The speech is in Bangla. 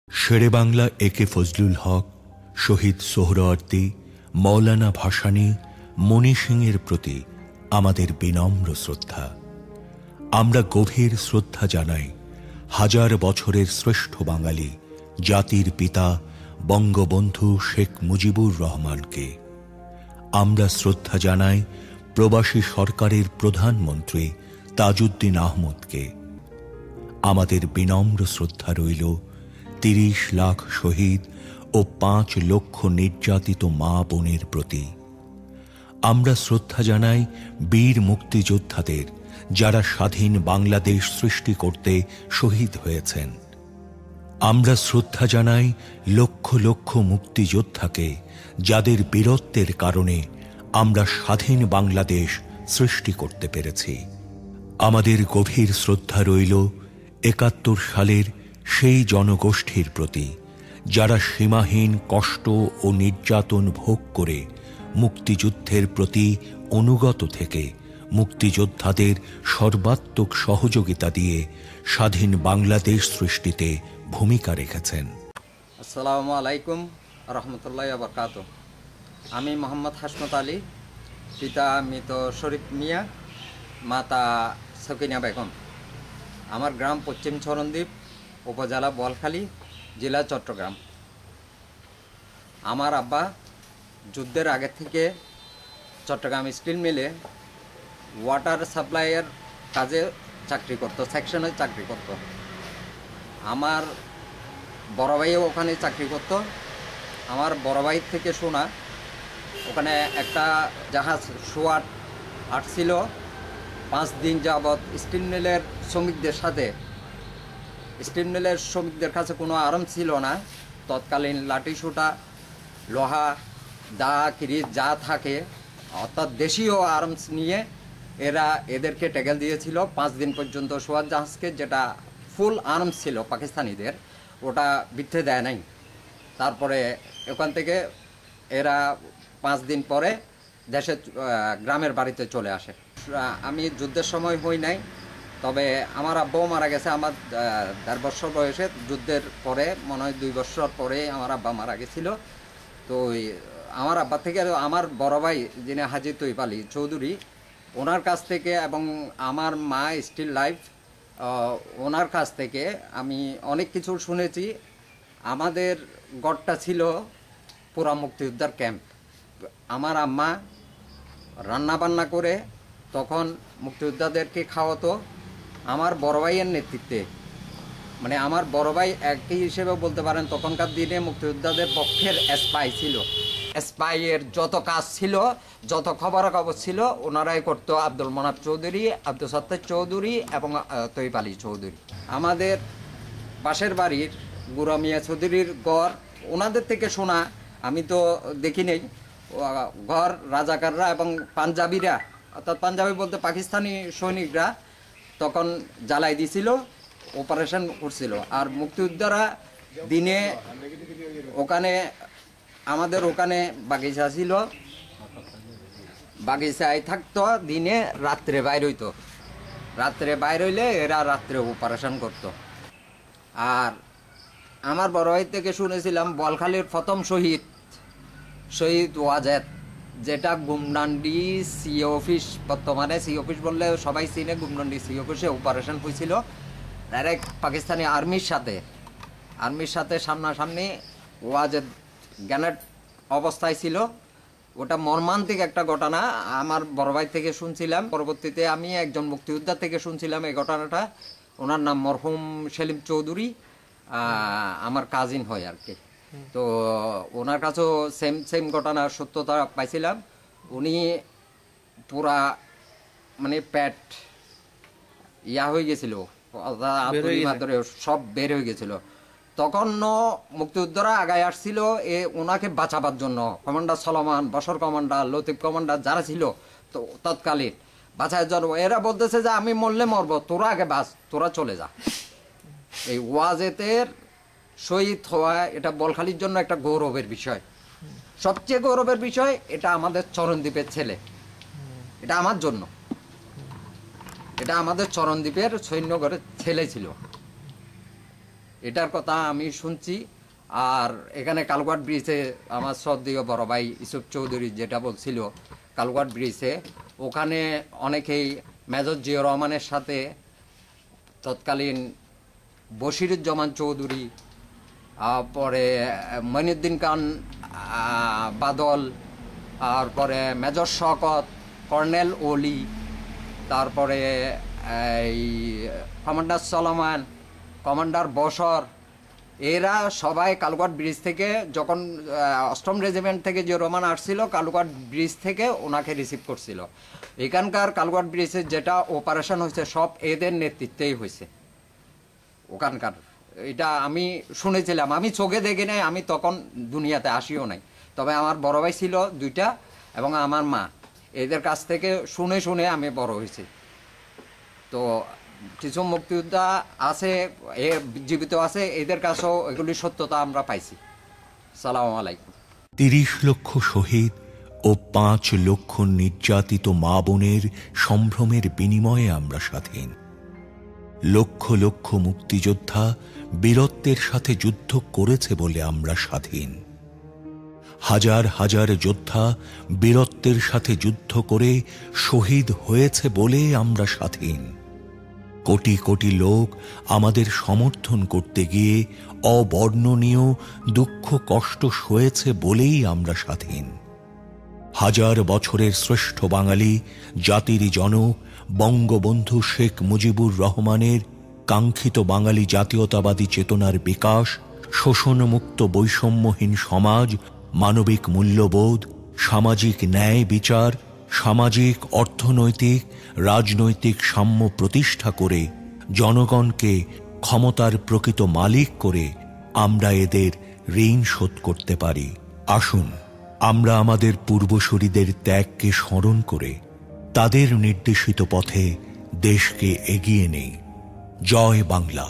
শেরেবাংলা একে ফজলুল হক, শহীদ সোহরাওয়ার্দী, মৌলানা ভাসানী, মণি সিংয়ের প্রতি আমাদের বিনম্র শ্রদ্ধা। আমরা গভীর শ্রদ্ধা জানাই হাজার বছরের শ্রেষ্ঠ বাঙালি জাতির পিতা বঙ্গবন্ধু শেখ মুজিবুর রহমানকে। আমরা শ্রদ্ধা জানাই প্রবাসী সরকারের প্রধানমন্ত্রী তাজউদ্দিন আহমদকে। আমাদের বিনম্র শ্রদ্ধা রইল ৩০ লাখ শহীদ ও ৫ লক্ষ নির্যাতিত মা বোনের প্রতি। আমরা শ্রদ্ধা জানাই বীর মুক্তিযোদ্ধাদের, যারা স্বাধীন বাংলাদেশ সৃষ্টি করতে শহীদ হয়েছেন। আমরা শ্রদ্ধা জানাই লক্ষ লক্ষ মুক্তিযোদ্ধাকে, যাদের বীরত্বের কারণে আমরা স্বাধীন বাংলাদেশ সৃষ্টি করতে পেরেছি। আমাদের গভীর শ্রদ্ধা রইল ৭১ সালের সেই জনগোষ্ঠীর প্রতি, যারা সীমাহীন কষ্ট ও নির্যাতন ভোগ করে মুক্তিযুদ্ধের প্রতি অনুগত থেকে মুক্তিযোদ্ধাদের সর্বাত্মক সহযোগিতা দিয়ে স্বাধীন বাংলাদেশ সৃষ্টিতে ভূমিকা রেখেছেন। আসসালামু আলাইকুম রহমতুল্লাহি ওয়া বারাকাতুহু। আমি মোহাম্মদ হাসমত আলী, পিতা মৃত শরীফ মিয়া, মাতা সকিনা বেগম। আমার গ্রাম পশ্চিম চরণদ্বীপ, উপজেলা বোয়ালখালী, জেলা চট্টগ্রাম। আমার আব্বা যুদ্ধের আগে থেকে চট্টগ্রাম স্টিল মিলে ওয়াটার সাপ্লাইয়ের কাজে চাকরি করতো, সেকশনে চাকরি করতো। আমার বড় ভাইও ওখানে চাকরি করত। আমার বড় ভাই থেকে শোনা, ওখানে একটা জাহাজ সোয়াট আসছিল 5 দিন যাবৎ স্টিল মিলের শ্রমিকদের সাথে। স্টিল মিলের শ্রমিকদের কাছে কোনো আরাম ছিল না। তৎকালীন লাঠি সোঁটা, লোহা, দা, কিরিচ যা থাকে, অর্থাৎ দেশীয় আর্মস নিয়ে এরা এদেরকে ট্যাগেল দিয়েছিল 5 দিন পর্যন্ত সোয়াট জাহাজকে, যেটা ফুল আর্মস ছিল পাকিস্তানিদের, ওটা বিথে দেয় নাই। তারপরে ওখান থেকে এরা 5 দিন পরে দেশে গ্রামের বাড়িতে চলে আসে। আমি যুদ্ধের সময় হই নাই, তবে আমার আব্বাও মারা গেছে আমার 1.5 বছর বয়সে। যুদ্ধের পরে মনে হয় 2 বছর পরে আমার আব্বা মারা গেছিল। তো আমার আব্বা থেকে আমার বড় ভাই যিনি হাজী তৈয়ব আলী চৌধুরী, ওনার কাছ থেকে এবং আমার মা স্টিল লাইফ, ওনার কাছ থেকে আমি অনেক কিছু শুনেছি। আমাদের গড়টা ছিল পুরা মুক্তিযোদ্ধার ক্যাম্প। আমার আম্মা রান্না বান্না করে তখন মুক্তিযোদ্ধাদেরকে খাওয়াতো আমার বড় ভাইয়ের নেতৃত্বে। মানে আমার বড় ভাই একই হিসেবে বলতে পারেন তখনকার দিনে মুক্তিযোদ্ধাদের পক্ষের স্পাই ছিল। স্পাইয়ের যত কাজ ছিল, যত খবরাখবর ছিল, ওনারাই করতো। আব্দুল মনাফ চৌধুরী, আব্দুল সত্তার চৌধুরী এবং তৈয়ব আলী চৌধুরী। আমাদের পাশের বাড়ির গুরা মিয়া চৌধুরীর গড়, ওনাদের থেকে শোনা, আমি তো দেখি নেই, ঘর রাজাকাররা এবং পাঞ্জাবিরা, অর্থাৎ পাঞ্জাবি বলতে পাকিস্তানি সৈনিকরা তখন জ্বালাই দিছিল, অপারেশন করছিল। আর মুক্তিযোদ্ধারা দিনে ওখানে, আমাদের ওখানে বাগিচা ছিল, বাগিচায় থাকতো, দিনে রাত্রে বাইর হইতো। রাত্রে বাইর হইলে এরা রাত্রে অপারেশন করতো। আর আমার বড় ভাই থেকে শুনেছিলাম বোয়ালখালীর প্রথম শহীদ ওয়াজেদ, যেটা গুমডান্ডি সি অফিস, বর্তমানে সি অফিস বললে সবাই চিনে, গুমডান্ডি সি অফিসে অপারেশন হয়েছিল ডাইরেক্ট পাকিস্তানি আর্মির সাথে সামনাসামনি। ওয়াজেদ গ্যানেট অবস্থায় ছিল। ওটা মর্মান্তিক একটা ঘটনা। আমার বড় ভাই থেকে শুনছিলাম, পরবর্তীতে আমি একজন মুক্তিযোদ্ধা থেকে শুনছিলাম এই ঘটনাটা। ওনার নাম মরহুম সেলিম চৌধুরী, আমার কাজিন হয় আর কি। তো ওনার কাছেও সেম ঘটনার সত্যতা পাইছিলাম। উনি পুরা মানে পেট ইয়া হয়ে গেছিল, সব বের হয়ে গেছিল। তখন মুক্তিযোদ্ধারা আগায় আসছিল ওনাকে বাঁচাবার জন্য। কমান্ডার সলমান, বসর কমান্ডার, লতিফ কমান্ডার যারা ছিল তো তৎকালীন, বাঁচার জন্য এরা বলতেছে যে আমি মরলে মরবো, তোরা আগে বাঁচ, তোরা চলে যা। এই ওয়াজেদের শহীদ হওয়া, এটা বোয়ালখালীর জন্য একটা গৌরবের বিষয়। সবচেয়ে গৌরবের বিষয়, এটা আমাদের চরণদ্বীপের ছেলে, এটা আমার জন্য, এটা আমাদের চরণদ্বীপের সৈন্যঘরের ছেলে ছিল। এটার কথা আমি শুনছি। আর এখানে কালুঘাট ব্রিজে আমার শ্রদ্ধেয় বড় ভাই ইউসুফ চৌধুরী যেটা বলছিল, কালুঘাট ব্রিজে ওখানে অনেকেই মেজর জিয়া রহমানের সাথে তৎকালীন বশিরুজ্জামান চৌধুরী, পরে মঈনুদ্দিন খান বাদল, তারপরে মেজর শওকত, কর্নেল ওলি, তারপরে এই কমান্ডার সলমান, কমান্ডার বশর, এরা সবাই কালুঘাট ব্রিজ থেকে যখন 8ম রেজিমেন্ট থেকে যে রোমান আসছিল, কালুঘাট ব্রিজ থেকে ওনাকে রিসিভ করছিল। এখানকার কালুঘাট ব্রিজের যেটা অপারেশন হয়েছে সব এদের নেতৃত্বেই হয়েছে ওখানকার। এটা আমি শুনেছিলাম, আমি চোখে দেখি নাই, আমি তখন দুনিয়াতে আসিও নাই। তবে আমার বড় ভাই ছিল 2টা এবং আমার মা, এদের কাছ থেকে শুনে শুনে আমি বড় হয়েছি। তো কিছু মুক্তিযোদ্ধা আছে, জীবিত আছে, এদের কাছেও এগুলি সত্যতা আমরা পাইছি। সালাম আলাইকুম। 30 লক্ষ শহীদ ও 5 লক্ষ নির্যাতিত মা বোনের সম্ভ্রমের বিনিময়ে আমরা স্বাধীন। লক্ষ লক্ষ মুক্তিযোদ্ধা বীরত্বের সাথে যুদ্ধ করেছে বলে আমরা স্বাধীন। হাজার হাজার যোদ্ধা বীরত্বের সাথে যুদ্ধ করে শহীদ হয়েছে বলে আমরা স্বাধীন। কোটি কোটি লোক আমাদের সমর্থন করতে গিয়ে অবর্ণনীয় দুঃখ কষ্ট সয়েছে বলেই আমরা স্বাধীন। হাজার বছরের শ্রেষ্ঠ বাঙালি জাতির জনক বঙ্গবন্ধু শেখ মুজিবুর রহমানের কাঙ্ক্ষিত বাঙালি জাতীয়তাবাদী চেতনার বিকাশ, শোষণমুক্ত বৈষম্যহীন সমাজ, মানবিক মূল্যবোধ, সামাজিক ন্যায় বিচার, সামাজিক অর্থনৈতিক রাজনৈতিক সাম্য প্রতিষ্ঠা করে জনগণকে ক্ষমতার প্রকৃত মালিক করে আমরা এদের ঋণ শোধ করতে পারি। আসুন আমরা আমাদের পূর্বসূরীদের ত্যাগকে স্মরণ করে তাদের নির্দেশিত পথে দেশকে এগিয়ে নেই। জয় বাংলা।